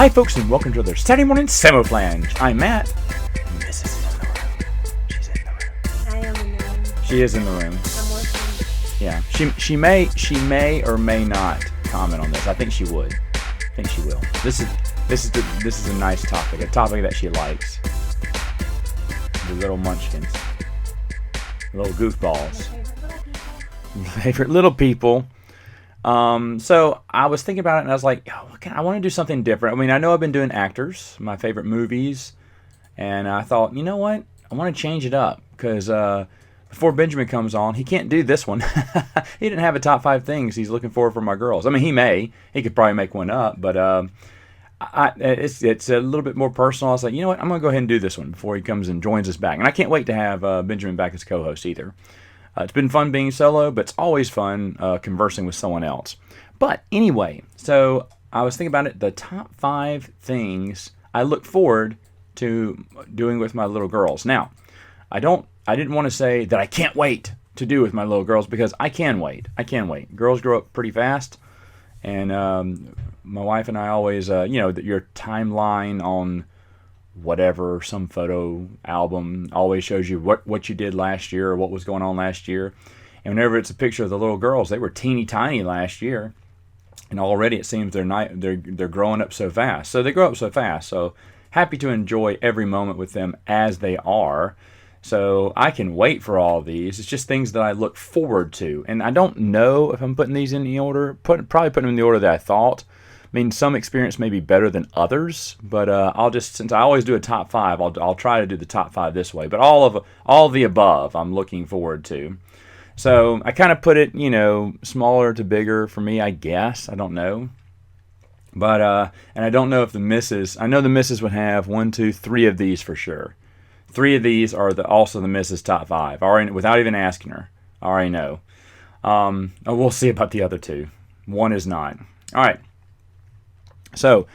Hi folks, and welcome to another Saturday Morning Samoflange. I'm Matt. Mrs. is in the room. She's in the room. I am in the room. She is in the room. I'm working. Yeah, she may or may not comment on this. I think she would. I think she will. This is a nice topic, a topic that she likes. The little munchkins, little goofballs, favorite little people. So I was thinking about it, and I was like, I want to do something different. I mean, I know I've been doing actors, my favorite movies, and I thought, you know what? I want to change it up because before Benjamin comes on, he can't do this one. He didn't have a top 5 things he's looking for my girls. I mean, he could probably make one up, but it's a little bit more personal. I was like, you know what? I'm going to go ahead and do this one before he comes and joins us back. And I can't wait to have Benjamin back as co-host either. It's been fun being solo, but it's always fun conversing with someone else. But anyway, so I was thinking about it, the top 5 things I look forward to doing with my little girls. Now, I didn't want to say that I can't wait to do with my little girls, because I can wait. Girls grow up pretty fast, and my wife and I always, your timeline on whatever, some photo album always shows you what you did last year or what was going on last year. And whenever it's a picture of the little girls, they were teeny tiny last year, and already it seems they're growing up so fast. So they grow up so fast. So happy to enjoy every moment with them as they are. So I can wait for all of these. It's just things that I look forward to. And I don't know if I'm putting these in the order. Probably putting them in the order that I thought. I mean, some experience may be better than others, but since I always do a top 5, I'll try to do the top 5 this way. But all of the above, I'm looking forward to. So I kind of put it, smaller to bigger for me, I guess. I don't know. But and I don't know if I know the missus would have 1, 2, 3 of these for sure. 3 of these are also the missus' top 5. Already, without even asking her, I already know. We'll see about the other 2. 1 is not. All right. So,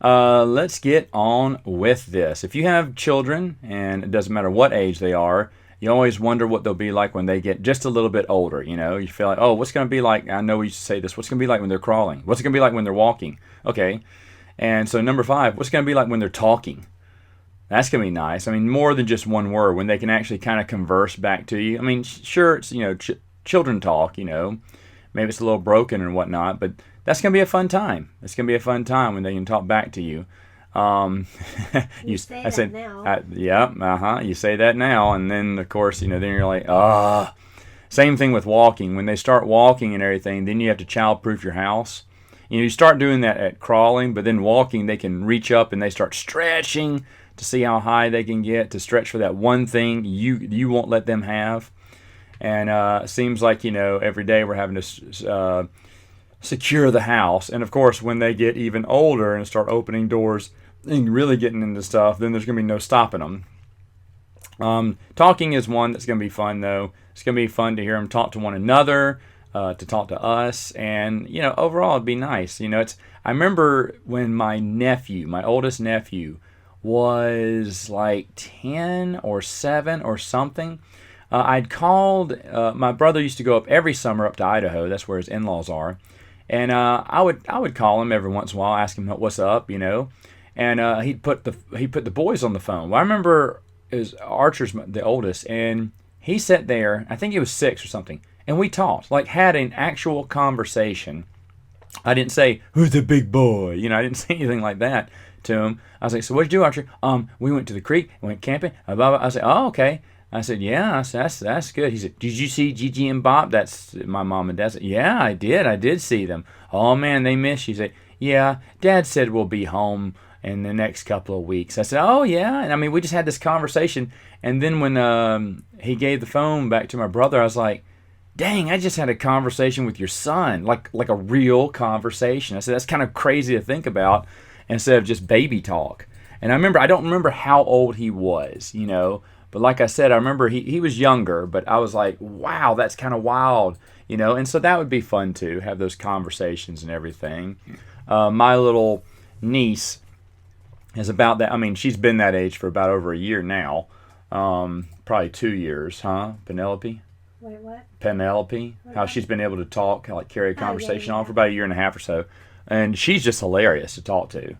let's get on with this. If you have children, and it doesn't matter what age they are, you always wonder what they'll be like when they get just a little bit older. You feel like, what's going to be like? I know we used to say this. What's going to be like when they're crawling? What's it going to be like when they're walking? Okay. And so number 5, what's going to be like when they're talking? That's going to be nice. I mean, more than just one word, when they can actually kind of converse back to you. I mean, sure, it's, children talk, maybe it's a little broken and whatnot, but that's going to be a fun time. It's going to be a fun time when they can talk back to you. You say that now. You say that now, and then, of course, then you're like, Same thing with walking. When they start walking and everything, then you have to child-proof your house. You start doing that at crawling, but then walking, they can reach up and they start stretching to see how high they can get, to stretch for that one thing you won't let them have. And it seems like, every day we're having to secure the house. And of course, when they get even older and start opening doors and really getting into stuff, then there's going to be no stopping them. Talking is one that's going to be fun, though. It's going to be fun to hear them talk to one another, to talk to us, and overall it'd be nice. I remember when my oldest nephew was like 10 or 7 or something. I'd called. My brother used to go up every summer up to Idaho. That's where his in-laws are. And I would call him every once in a while, ask him what's up, and he'd put the boys on the phone. Well, I remember Archer's the oldest, and he sat there. I think he was 6 or something, and we talked, like had an actual conversation. I didn't say, "Who's the big boy?" I didn't say anything like that to him. I was like, "So what'd you do, Archer?" We went to the creek, went camping. Blah, blah. I said, "Oh, okay." I said, "Yeah, that's good." He said, "Did you see Gigi and Bob?" That's my mom and dad. Said, "Yeah, I did see them." "Oh man, they miss you." He said, "Yeah, Dad said we'll be home in the next couple of weeks." I said, "Oh yeah," and I mean we just had this conversation. And then when he gave the phone back to my brother, I was like, "Dang, I just had a conversation with your son, like a real conversation." I said, "That's kind of crazy to think about, instead of just baby talk." And I don't remember how old he was, But like I said, I remember he was younger, but I was like, wow, that's kind of wild, And so that would be fun too, have those conversations and everything. My little niece is about that. I mean, she's been that age for about over a year now. Probably 2 years, huh? Penelope? Wait, what? Penelope. How she's been able to talk, like carry a conversation yeah. on for about a year and a half or so. And she's just hilarious to talk to.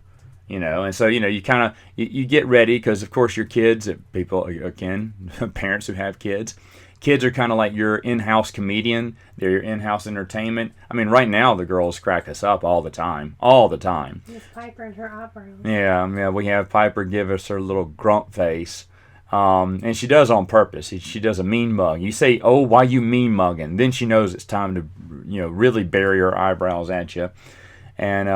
And so you kind of you get ready because of course your kids, people again, parents who have kids are kind of like your in-house comedian. They're your in-house entertainment. I mean, right now the girls crack us up all the time. Miss Piper and her opera. Yeah, we have Piper give us her little grunt face. And she does on purpose. She does a mean mug. You say, "Oh, why you mean mugging?" Then she knows it's time to, really bury her eyebrows at you. And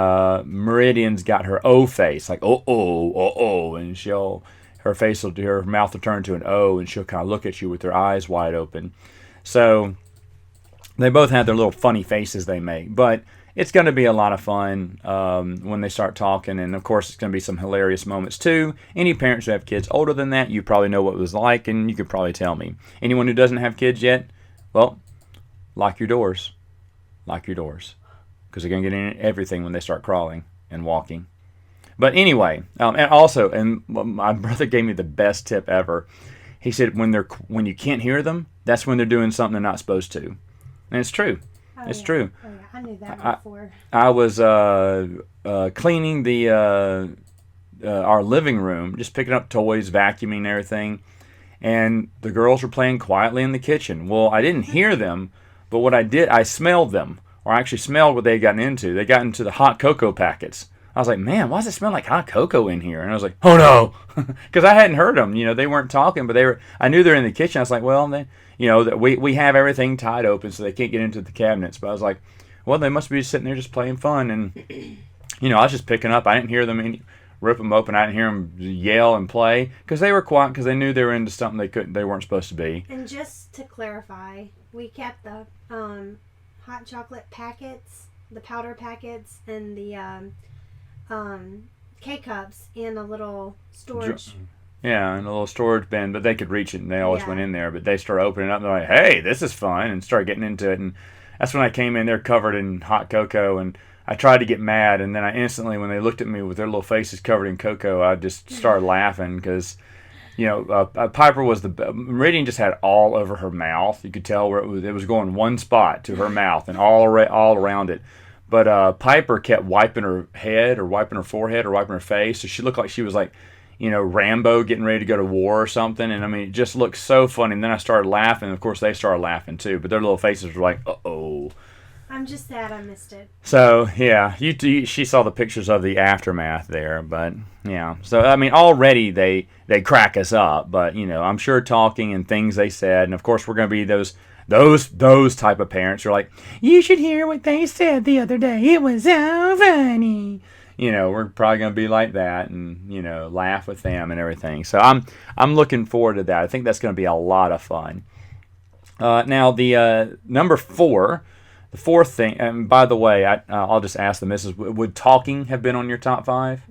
Meridian's got her O face, like oh, and her mouth will turn to an O, and she'll kind of look at you with her eyes wide open. So they both have their little funny faces they make, but it's going to be a lot of fun when they start talking, and of course it's going to be some hilarious moments too. Any parents who have kids older than that, you probably know what it was like, and you could probably tell me. Anyone who doesn't have kids yet, well, lock your doors, because they're going to get in everything when they start crawling and walking. But anyway, and my brother gave me the best tip ever. He said when you can't hear them, that's when they're doing something they're not supposed to, and it's true. It's true. Oh, yeah. I knew that before. I was cleaning our living room, just picking up toys, vacuuming and everything, and the girls were playing quietly in the kitchen. Well, I didn't hear them, but what I did, I smelled them, or I actually smelled what they had gotten into. They got into the hot cocoa packets. I was like, man, why does it smell like hot cocoa in here? And I was like, oh no, because I hadn't heard them. They weren't talking, but I knew they're in the kitchen. I was like, well, we have everything tied open so they can't get into the cabinets. But I was like, well, they must be sitting there just playing fun. And, I was just picking up. I didn't hear them rip them open. I didn't hear them yell and play because they were quiet because they knew they were into something they weren't supposed to be. And just to clarify, we kept the hot chocolate packets, the powder packets, and the K-cups in a little storage. Yeah, in a little storage bin, but they could reach it, and they always went in there. But they started opening it up, and they're like, hey, this is fun, and started getting into it. And that's when I came in. They're covered in hot cocoa, and I tried to get mad, and then I instantly, when they looked at me with their little faces covered in cocoa, I just started laughing because, Piper Meridian just had all over her mouth. You could tell where it was going one spot to her mouth and all around it. But Piper kept wiping her head or wiping her forehead or wiping her face. So she looked like she was like, Rambo getting ready to go to war or something. And I mean, it just looked so funny. And then I started laughing. Of course, they started laughing too. But their little faces were like, uh-oh. I'm just sad I missed it. So, yeah, she saw the pictures of the aftermath there. But, yeah. So, I mean, already they crack us up. But, I'm sure talking and things they said. And, of course, we're going to be those type of parents who are like, you should hear what they said the other day. It was so funny. We're probably going to be like that and, laugh with them and everything. So I'm looking forward to that. I think that's going to be a lot of fun. Now, the number 4, the fourth thing, and by the way, I'll just ask the missus, would talking have been on your top 5?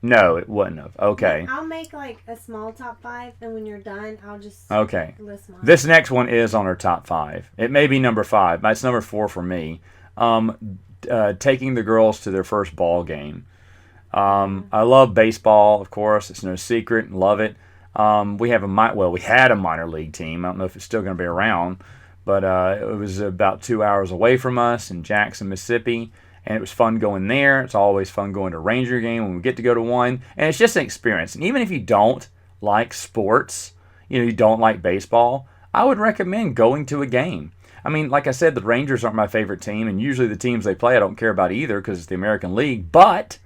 No, it wouldn't have. Okay. I'll make like a small top 5, and when you're done, I'll just list mine. This next one is on our top 5. It may be number 5, but it's number 4 for me. Taking the girls to their first ball game. I love baseball, of course. It's no secret. Love it. We had a minor league team. I don't know if it's still going to be around, but it was about 2 hours away from us in Jackson, Mississippi. And it was fun going there. It's always fun going to a Ranger game when we get to go to one. And it's just an experience. And even if you don't like sports, you don't like baseball, I would recommend going to a game. I mean, like I said, the Rangers aren't my favorite team. And usually the teams they play I don't care about either because it's the American League. But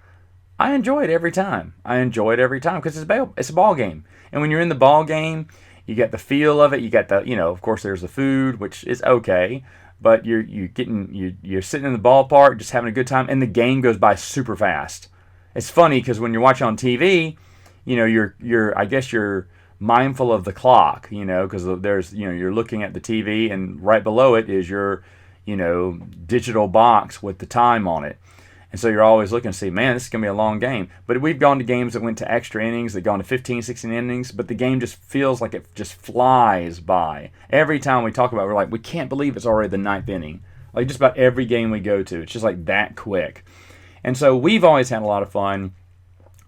I enjoy it every time. Because it's a ball game. And when you're in the ball game, you get the feel of it. You get the, of course there's the food, which is okay. But you're sitting in the ballpark, just having a good time, and the game goes by super fast. It's funny because when you're watching on TV, you're mindful of the clock, because there's you're looking at the TV, and right below it is your digital box with the time on it. And so you're always looking to see, man, this is going to be a long game. But we've gone to games that went to extra innings, that gone to 15, 16 innings, but the game just feels like it just flies by. Every time we talk about it, we're like, we can't believe it's already the 9th inning. Like just about every game we go to, it's just like that quick. And so we've always had a lot of fun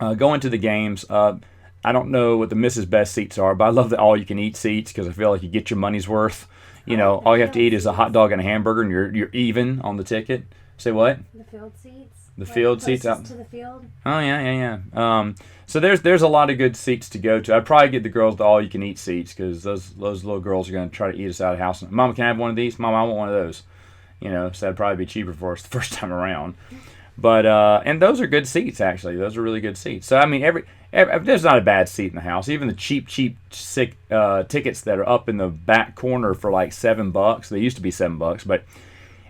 going to the games. I don't know what the Mrs. Best seats are, but I love the all-you-can-eat seats because I feel like you get your money's worth. All you have to eat is a hot dog and a hamburger, and you're even on the ticket. Say what? The field seats. The field seats out. To the field. Oh yeah. So there's a lot of good seats to go to. I'd probably get the girls the all-you-can-eat seats because those little girls are going to try to eat us out of the house. Mama, can I have one of these? Mama, I want one of those. So that'd probably be cheaper for us the first time around. But and those are good seats actually. Those are really good seats. So I mean, every there's not a bad seat in the house. Even the cheap tickets that are up in the back corner for like $7. They used to be $7, but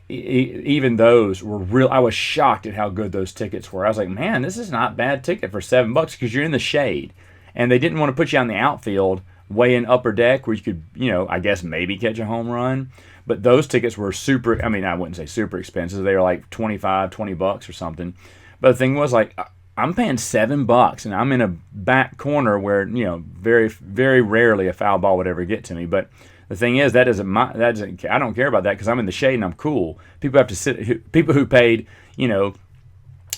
even those were real. I was shocked at how good those tickets were. I was like, man, this is not a bad ticket for $7 because you're in the shade, and they didn't want to put you on the outfield way in upper deck where you could, I guess maybe catch a home run. But those tickets were super. I mean, I wouldn't say super expensive. They were like $20 or something. But the thing was, like, I'm paying $7, and I'm in a back corner where very very rarely a foul ball would ever get to me. But the thing is, I don't care about that because I'm in the shade and I'm cool. People who paid,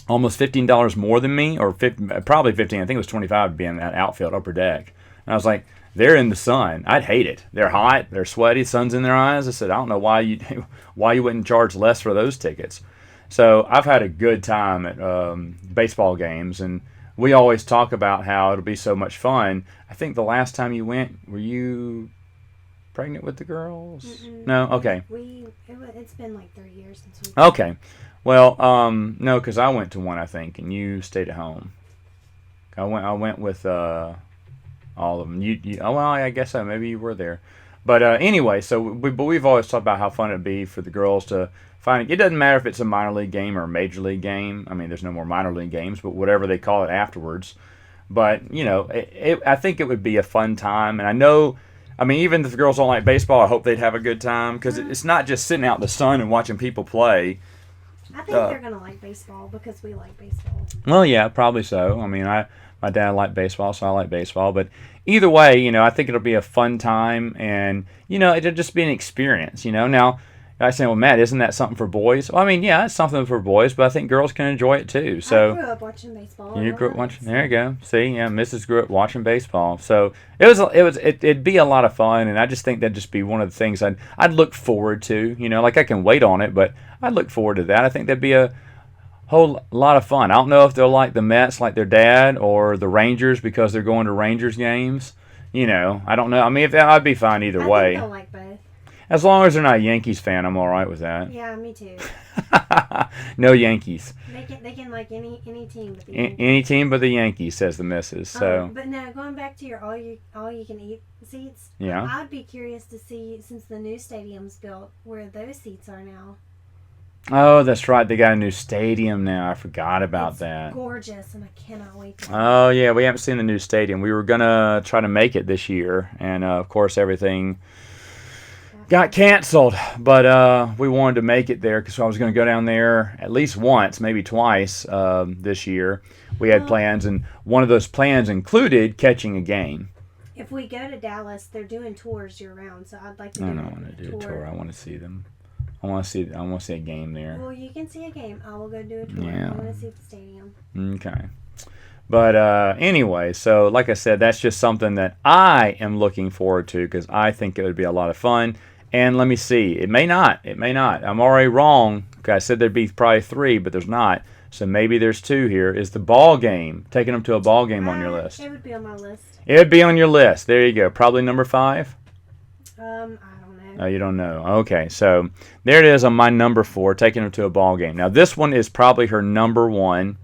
almost $15 more than me, or probably 15. I think it was 25 to be in that outfield upper deck. And I was like, they're in the sun. I'd hate it. They're hot. They're sweaty. Sun's in their eyes. I said, I don't know why you wouldn't charge less for those tickets. So I've had a good time at baseball games, and we always talk about how it'll be so much fun. I think the last time you went, were you pregnant with the girls? Mm-mm. No? Okay. It's been like 3 years since we. Okay. Well, no, because I went to one, I think, and you stayed at home. I went with all of them. Well, I guess so. Maybe you were there. But anyway, we've always talked about how fun it'd be for the girls to find it. It doesn't matter if it's a minor league game or a major league game. I mean, there's no more minor league games, but whatever they call it afterwards. But, I think it would be a fun time. And I know, even if the girls don't like baseball, I hope they'd have a good time because it's not just sitting out in the sun and watching people play. I think they're going to like baseball because we like baseball. Well, yeah, probably so. My dad liked baseball, so I like baseball. But either way, I think it'll be a fun time, and, it'll just be an experience, Now, I say, well, Matt, isn't that something for boys? Well, yeah, it's something for boys, but I think girls can enjoy it too. So I grew up watching baseball. You grew up watching. There you go. See, yeah, Mrs. grew up watching baseball. So it'd be a lot of fun, and I just think that'd just be one of the things I'd look forward to. Like I can wait on it, but I'd look forward to that. I think that'd be a whole lot of fun. I don't know if they'll like the Mets like their dad or the Rangers because they're going to Rangers games. I don't know. I'd be fine either way. I think they'll like both. As long as they're not a Yankees fan, I'm all right with that. Yeah, me too. No Yankees. They can like any team but the Yankees. Any team but the Yankees, says the missus. So. But now going back to your all you can eat seats. Yeah. I'd be curious to see, since the new stadium's built, where those seats are now. Oh, that's right. They got a new stadium now. I forgot about that. It's gorgeous, and I cannot wait to Oh, yeah. We haven't seen the new stadium. We were going to try to make it this year. And, of course, everything got canceled. But we wanted to make it there because I was going to go down there at least once, maybe twice this year. We had plans, and one of those plans included catching a game. If we go to Dallas, they're doing tours year-round, so I'd like to do I don't want to do a tour. I want to see them. I want to see a game there. Well, you can see a game. I will go do a tour. Yeah. I want to see the stadium. Okay. But anyway, so like I said, that's just something that I am looking forward to because I think it would be a lot of fun. And let me see. It may not. I'm already wrong. Okay, I said there'd be probably 3, but there's not. So maybe there's 2 here. Is the ball game. Taking them to a ball game on your list. It would be on my list. It would be on your list. There you go. Probably number 5? I don't know. Oh, you don't know. Okay, so there it is on my number 4, taking her to a ball game. Now, this one is probably her number 1.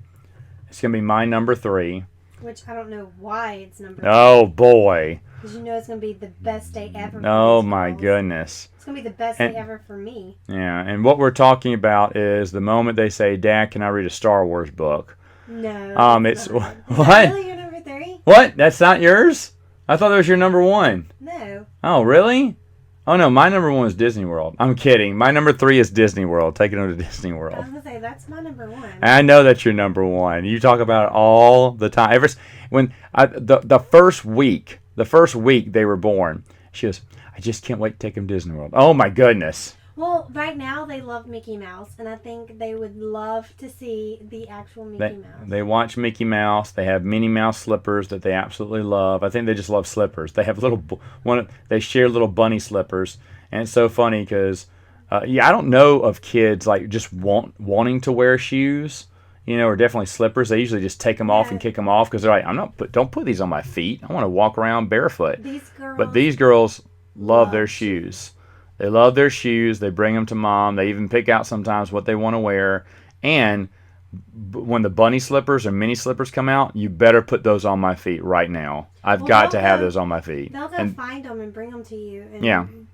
It's going to be my number 3. Which I don't know why it's number 3. Oh, boy. Because it's going to be the best day ever. Oh, my goodness. It's going to be the best day ever for me. Yeah, and what we're talking about is the moment they say, Dad, can I read a Star Wars book? No. It's not. What? Is that really your number 3? What? That's not yours? I thought that was your number 1. No. Oh, really? Oh, no, my number 1 is Disney World. I'm kidding. My number 3 is Disney World, taking her to Disney I World. was going to say, that's my number 1. I know that's your number 1. You talk about it all the time. The first week they were born, she goes, I just can't wait to take them to Disney World. Oh, my goodness. Well, right now they love Mickey Mouse, and I think they would love to see the actual Mickey Mouse. They watch Mickey Mouse. They have Minnie Mouse slippers that they absolutely love. I think they just love slippers. They have they share little bunny slippers, and it's so funny because I don't know of kids like just wanting to wear shoes. or definitely slippers. They usually just take them off and kick them off because they're like, don't put these on my feet. I want to walk around barefoot. But these girls love their shoes. They love their shoes. They bring them to mom. They even pick out sometimes what they want to wear. And when the bunny slippers or mini slippers come out, you better put those on my feet right now. I've got to have those on my feet. They'll go find them and bring them to you. And,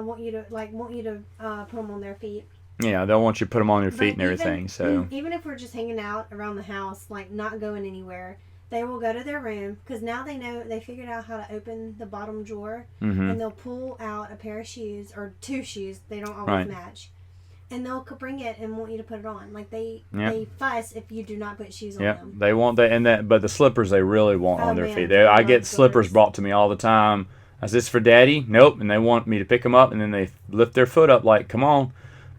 want you to put them on their feet. Yeah, they'll want you to put them on your feet and everything. So even if we're just hanging out around the house, like not going anywhere, they will go to their room because now they figured out how to open the bottom drawer, and they'll pull out a pair of shoes or two shoes. They don't always match, and they'll bring it and want you to put it on. Like they fuss if you do not put shoes on them. They want that, but the slippers they really want on their feet. I get slippers brought to me all the time. Is this for Daddy? Nope. And they want me to pick them up, and then they lift their foot up like, come on,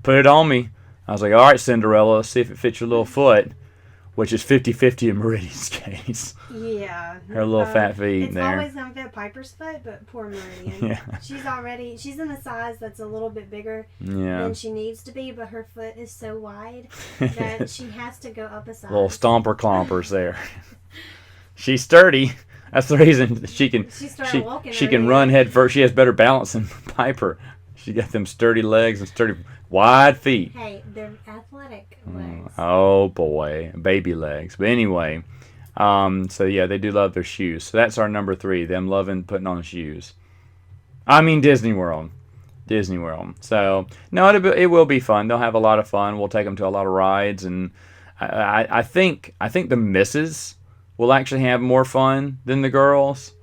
put it on me. I was like, all right, Cinderella, let's see if it fits your little foot, which is 50-50 in Meridian's case. Yeah. Her little fat feet it's there. It's always going to fit Piper's foot, but poor Meridian. Yeah. She's in a size that's a little bit bigger than she needs to be, but her foot is so wide that she has to go up a size. Little stomper clompers there. She's sturdy. That's the reason she can run head first. She has better balance than Piper. She got them sturdy legs and sturdy wide feet. Hey, they're athletic legs. Oh boy, baby legs. But anyway, so yeah, they do love their shoes. So that's our number 3. Them loving putting on shoes. I mean Disney World. So no, it will be fun. They'll have a lot of fun. We'll take them to a lot of rides, and I think the missus will actually have more fun than the girls,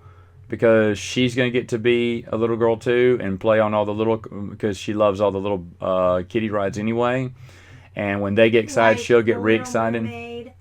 because she's going to get to be a little girl too and play on all the little, because she loves all the little kiddie rides anyway. And when they get excited, she'll get really excited. Mermaid.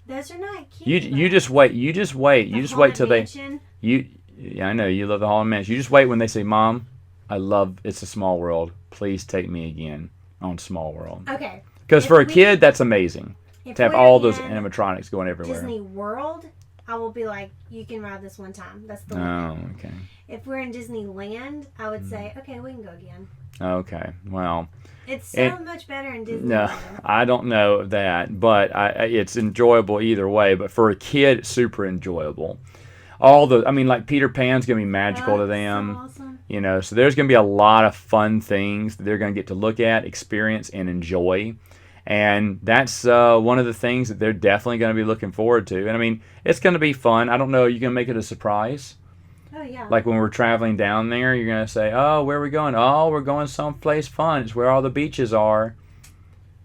Those are not cute. You just wait. You just wait till Mansion. Yeah, I know you love the Haunted Mansion. You just wait when they say, "Mom, I love It's a Small World. Please take me again on Small World." Okay. Because for a kid, that's amazing. To have all those animatronics going everywhere. Disney World, I will be like, you can ride this one time. That's the limit. Oh, okay. If we're in Disneyland, I would say, okay, we can go again. Okay, well. It's so much better in Disneyland. No, I don't know that, but it's enjoyable either way. But for a kid, it's super enjoyable. Like Peter Pan's going to be magical to them. So awesome. So there's going to be a lot of fun things that they're going to get to look at, experience, and enjoy. And that's one of the things that they're definitely going to be looking forward to. And it's going to be fun. I don't know, are you going to make it a surprise? Oh, yeah. Like when we're traveling down there, you're going to say, oh, where are we going? Oh, we're going someplace fun. It's where all the beaches are.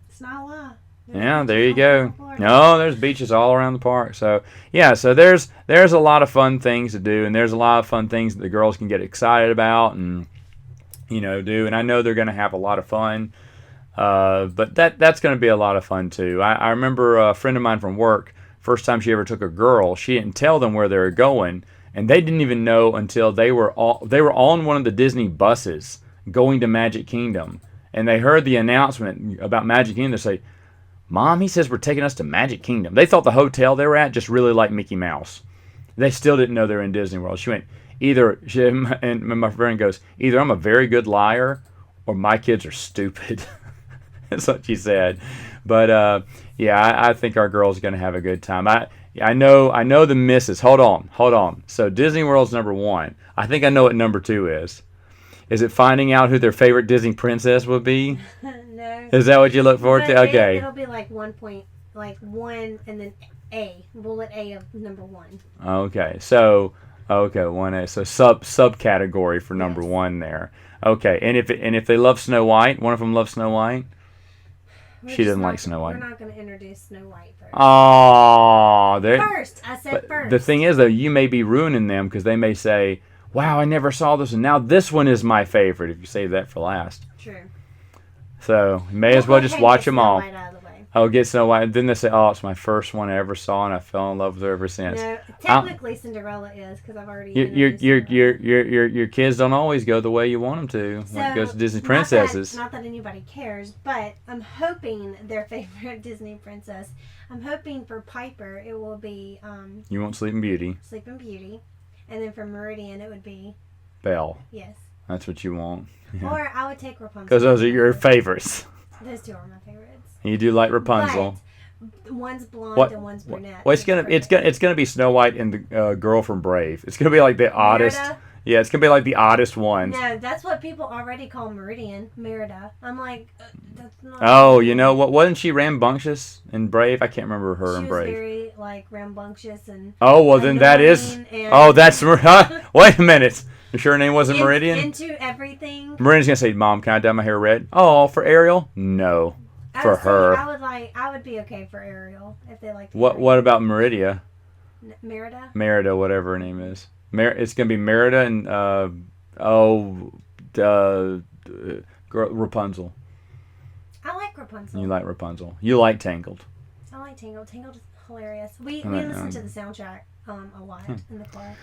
It's not a lie. Yeah, there you go. No, there's beaches all around the park. So, yeah, so there's a lot of fun things to do. And there's a lot of fun things that the girls can get excited about and, do. And I know they're going to have a lot of fun. But that's going to be a lot of fun too. I remember a friend of mine from work, first time she ever took a girl, she didn't tell them where they were going, and they didn't even know until they were on one of the Disney buses going to Magic Kingdom, and they heard the announcement about Magic Kingdom. They say, "Mom, he says we're taking us to Magic Kingdom." They thought the hotel they were at just really like Mickey Mouse. They still didn't know they were in Disney World. She went, and my friend goes, either I'm a very good liar or my kids are stupid. That's what she said. But I think our girls are going to have a good time. I know the misses. Hold on. So Disney World's number 1. I think I know what number 2 is. Is it finding out who their favorite Disney princess would be? No. Is that what you look forward to? Okay. It'll be like 1 and then A. Bullet A of number 1. Okay. So 1A. So subcategory for number 1 there. Okay. And if they love Snow White, one of them loves Snow White. She doesn't like Snow White. We're not going to introduce Snow White first. Oh, I said first. The thing is, though, you may be ruining them because they may say, "Wow, I never saw this, and now this one is my favorite." If you save that for last. True. So you may as well just watch them all. White out of the way. Oh, get Snow White, and then they say, "Oh, it's my first one I ever saw, and I fell in love with her ever since." No, technically Cinderella is because I've already. Your kids don't always go the way you want them to when it goes to Disney princesses. Not that anybody cares, but I'm hoping their favorite Disney princess. I'm hoping for Piper it will be. You want Sleeping Beauty. Sleeping Beauty, and then for Meridian it would be. Belle. Yes. That's what you want. Yeah. Or I would take Rapunzel. Because those are your favorites. Those two are my favorites. You do like Rapunzel. One's blonde What? and one's brunette. Well, it's gonna be Snow White and the girl from Brave. It's gonna be like the oddest. Merida? Yeah, it's gonna be like the oddest ones. No, that's what people already call Merida. I'm like, that's not. Oh, you know what? Wasn't she rambunctious in Brave? I can't remember her in She was Brave. very like rambunctious and. Oh well, then that is. annoying and Oh, that's. Wait a minute. You sure her name wasn't Meridian? Into everything. Meridian's gonna say, "Mom, can I dye my hair red?" Oh, for Ariel? No, for her. I would be okay for Ariel if they like. What about Merida? Merida, whatever her name is. It's gonna be Merida and Rapunzel. I like Rapunzel. You like Rapunzel. You like Tangled. I like Tangled. Tangled is hilarious. We listen to the soundtrack a lot in the car.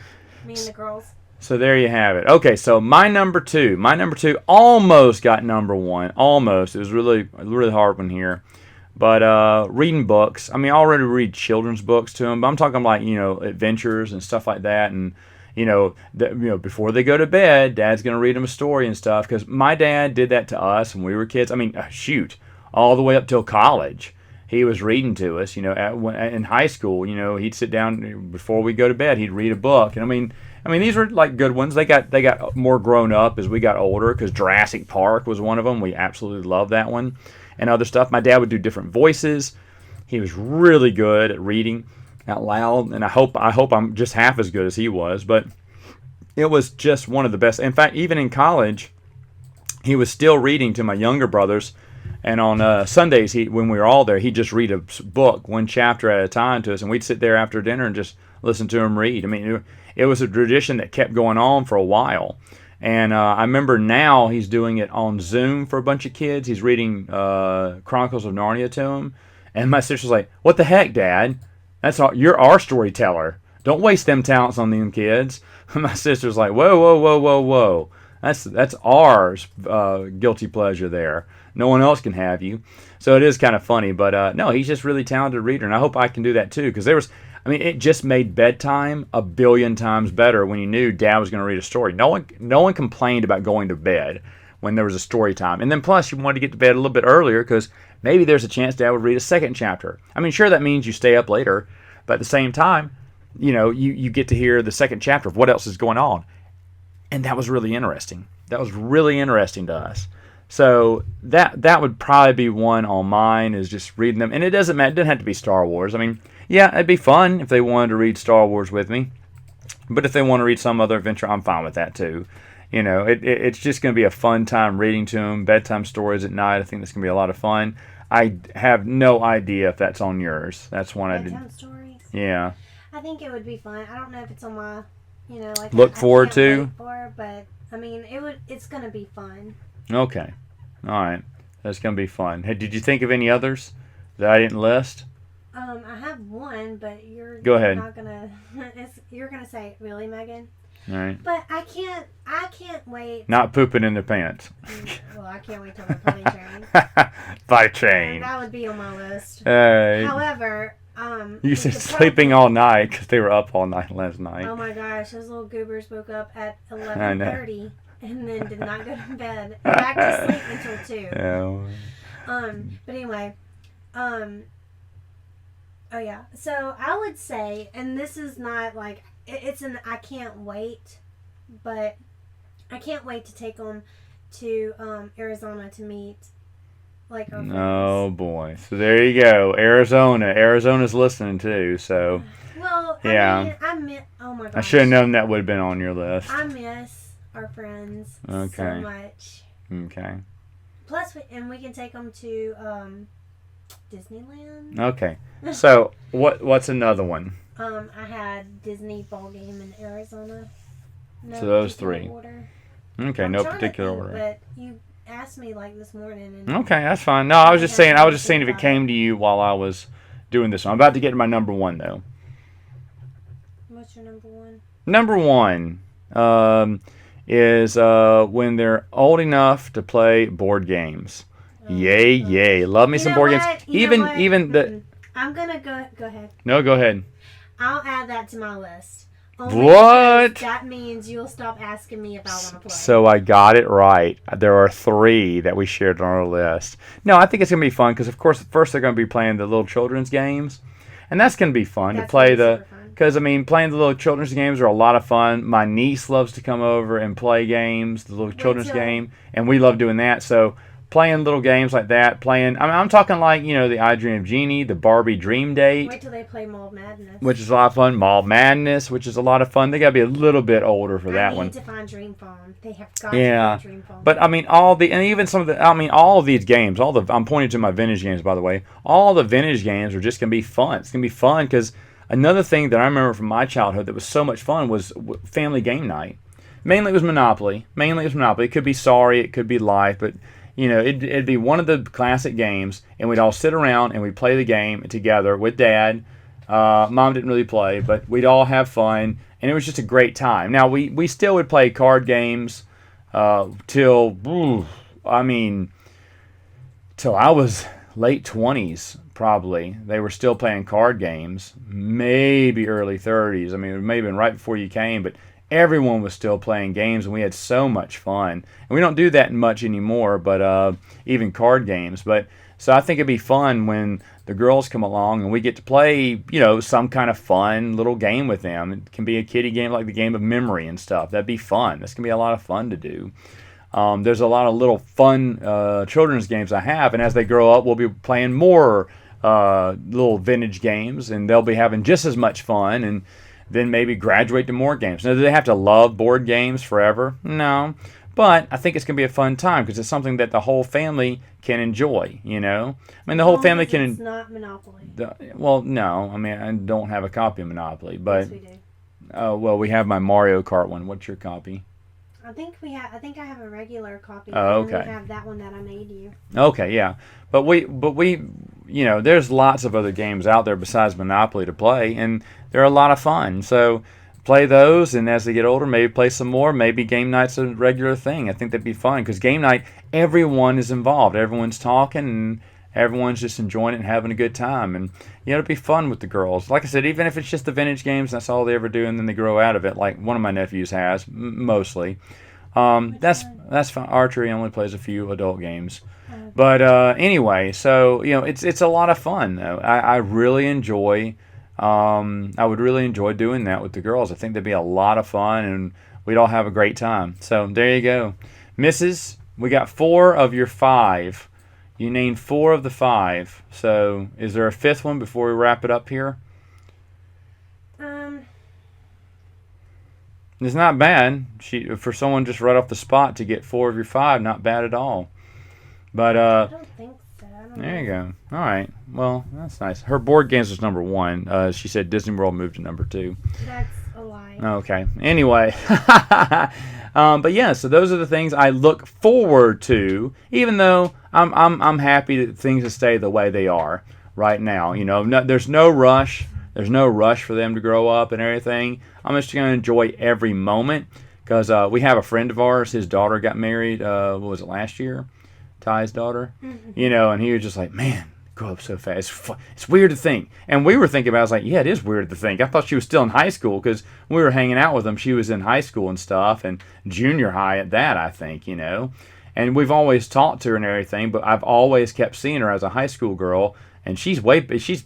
Me and the girls. So there you have it. Okay, so my number two almost got number one. Almost. It was really hard one here. But reading books. I mean, I already read children's books to them, but I'm talking like, adventures and stuff like that. And, before they go to bed, Dad's going to read them a story and stuff. Because my dad did that to us when we were kids. I mean, all the way up till college. He was reading to us, in high school. He'd sit down before we go to bed. He'd read a book. And I mean, these were like good ones. They got more grown up as we got older because Jurassic Park was one of them. We absolutely loved that one, and other stuff. My dad would do different voices. He was really good at reading out loud, and I hope I'm just half as good as he was. But it was just one of the best. In fact, even in college, he was still reading to my younger brothers. And on Sundays, when we were all there, he'd just read a book, one chapter at a time to us, and we'd sit there after dinner and just listen to him read. I mean, it was a tradition that kept going on for a while. And I remember now he's doing it on Zoom for a bunch of kids. He's reading Chronicles of Narnia to them. And my sister's like, "What the heck, Dad? You're our storyteller. Don't waste them talents on them kids." And my sister's like, "Whoa, whoa, whoa, whoa, whoa. That's ours guilty pleasure there. No one else can have you." So it is kind of funny. But no, he's just really talented reader. And I hope I can do that too. Because it just made bedtime a billion times better when you knew Dad was going to read a story. No one complained about going to bed when there was a story time. And then plus, you wanted to get to bed a little bit earlier because maybe there's a chance Dad would read a second chapter. I mean, sure, that means you stay up later, but at the same time, you get to hear the second chapter of what else is going on. And that was really interesting. That was really interesting to us. So that would probably be one on mine, is just reading them. And it doesn't matter. It doesn't have to be Star Wars. I mean, yeah, it'd be fun if they wanted to read Star Wars with me. But if they want to read some other adventure, I'm fine with that too. It's just going to be a fun time reading to them. Bedtime stories at night. I think that's going to be a lot of fun. I have no idea if that's on yours. That's one I did. Bedtime stories? Yeah. I think it would be fun. I don't know if it's on my, look forward to. But I mean, it's going to be fun. Okay. All right. That's going to be fun. Hey, did you think of any others that I didn't list? I have one, but you're Go ahead. not gonna. You're gonna say, "Really, Megan?" All right. But I can't wait. Not pooping in the pants. Well, I can't wait till the potty train. Potty train. That would be on my list. Hey. However, you said sleeping all night because they were up all night last night. Oh my gosh, those little goobers woke up at 11:30 and then did not go to bed. Back to sleep until 2. Yeah. But anyway, oh yeah. So I would say, and this is not like it's an I can't wait, but I can't wait to take them to Arizona to meet like our friends. Oh boy. So there you go. Arizona's listening too, so well, yeah. Oh my gosh. I should have known that would have been on your list. I miss our friends so much. Okay. Plus, we can take them to Disneyland. Okay. So what's another one? I had Disney ball game in Arizona. So those 3. Order. Okay, no particular order. But you asked me like this morning. And okay, that's fine. No, I was just saying if it came to you while I was doing this one. I'm about to get to my number 1 though. What's your number 1? Number 1 is when they're old enough to play board games. Yay. Love me some board games. Even the I'm gonna go ahead. No, go ahead. I'll add that to my list. Only What? because that means you'll stop asking me if I want to play. So I got it right. There are 3 that we shared on our list. No, I think it's going to be fun because, of course, first they're going to be playing the little children's games. And that's going to be fun to play the... Because, I mean, playing the little children's games are a lot of fun. My niece loves to come over and play games, the little children's game. And we love doing that. So playing little games like that, I'm talking like, the I Dream of Jeannie, the Barbie Dream Date. Wait till they play Mall Madness. Which is a lot of fun. Mall Madness, which is a lot of fun. They got to be a little bit older for that one. I need to find Dream Phone. They have got to find Dream Phone. But I mean, all of these games, I'm pointing to my vintage games, by the way. All the vintage games are just going to be fun. It's going to be fun because another thing that I remember from my childhood that was so much fun was family game night. Mainly it was Monopoly. It could be Sorry, it could be Life, but it'd be one of the classic games, and we'd all sit around and we'd play the game together with Dad. Mom didn't really play, but we'd all have fun, and it was just a great time. Now, we still would play card games till I was late 20s, probably. They were still playing card games, maybe early 30s. I mean, it may have been right before you came, but everyone was still playing games, and we had so much fun. And we don't do that much anymore, but even card games. So I think it'd be fun when the girls come along and we get to play, some kind of fun little game with them. It can be a kiddie game like the game of memory and stuff. That'd be fun. That's going to be a lot of fun to do. There's a lot of little fun children's games I have, and as they grow up, we'll be playing more little vintage games, and they'll be having just as much fun, and then maybe graduate to more games. Now, do they have to love board games forever? No. But I think it's going to be a fun time because it's something that the whole family can enjoy, I mean, the whole family can... It's not Monopoly. Well, no. I mean, I don't have a copy of Monopoly, but... Yes, we do. Well, we have my Mario Kart one. What's your copy? I think I have a regular copy. Oh, okay. And we have that one that I made you. Okay, yeah. But we there's lots of other games out there besides Monopoly to play, and they're a lot of fun. So play those, and as they get older, maybe play some more. Maybe game night's a regular thing. I think that'd be fun because game night, everyone is involved. Everyone's talking, and everyone's just enjoying it and having a good time. And it'd be fun with the girls. Like I said, even if it's just the vintage games, that's all they ever do, and then they grow out of it. Like one of my nephews has, mostly. That's fun. Archery only plays a few adult games. But anyway, so it's a lot of fun though. I really enjoy. I would really enjoy doing that with the girls. I think that'd be a lot of fun, and we'd all have a great time. So there you go, Mrs. We got 4 of your 5. You named 4 of the 5. So is there a 5th one before we wrap it up here? It's not bad. For someone just right off the spot to get 4 of your 5, not bad at all. But I don't think so. there you go. All right. Well, that's nice. Her board games was number 1. She said Disney World moved to number 2. That's a lie. Okay. Anyway, but yeah. So those are the things I look forward to. Even though I'm happy that things will stay the way they are right now. There's no rush. There's no rush for them to grow up and everything. I'm just going to enjoy every moment because we have a friend of ours. His daughter got married. What was it, last year? Ty's daughter. Mm-hmm. And he was just like, man, grow up so fast. It's weird to think. And we were thinking about it. I was like, yeah, it is weird to think. I thought she was still in high school because when we were hanging out with them, she was in high school and stuff, and junior high at that, I think, And we've always talked to her and everything, but I've always kept seeing her as a high school girl. And she's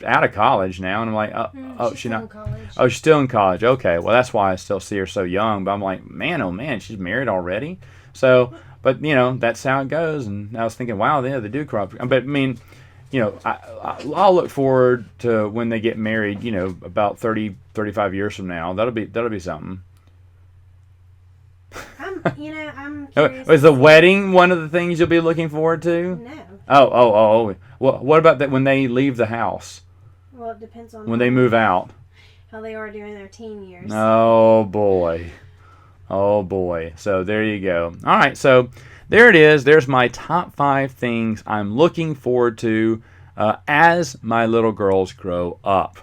out of college now, and I'm like, she's not. Oh, she's still in college. Okay, well that's why I still see her so young. But I'm like, man, oh man, she's married already. So, but that's how it goes. And I was thinking, wow, yeah, they do grow up. But I mean, I'll look forward to when they get married. About 30, 35 years from now. That'll be something. I'm curious. Is the wedding one of the things you'll be looking forward to? No. Oh. What about that when they leave the house? Well, it depends on when they move out. How they are during their teen years. Oh boy. So there you go. All right, so there it is. There's my top 5 things I'm looking forward to as my little girls grow up.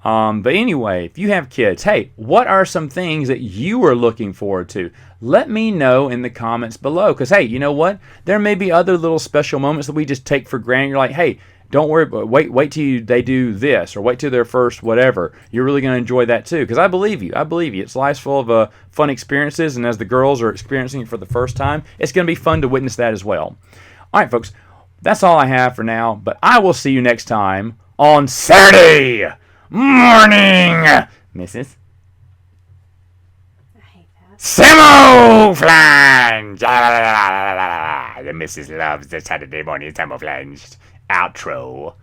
But anyway, if you have kids, hey, what are some things that you are looking forward to? Let me know in the comments below. Because, hey, you know what? There may be other little special moments that we just take for granted. You're like, hey, don't worry, but wait till they do this, or wait till their first whatever. You're really going to enjoy that too, because I believe you. It's life's full of fun experiences, and as the girls are experiencing it for the first time, it's going to be fun to witness that as well. All right, folks, that's all I have for now, but I will see you next time on Saturday morning, Mrs. I hate that. Samoflange! The missus loves the Saturday morning Samoflange outro.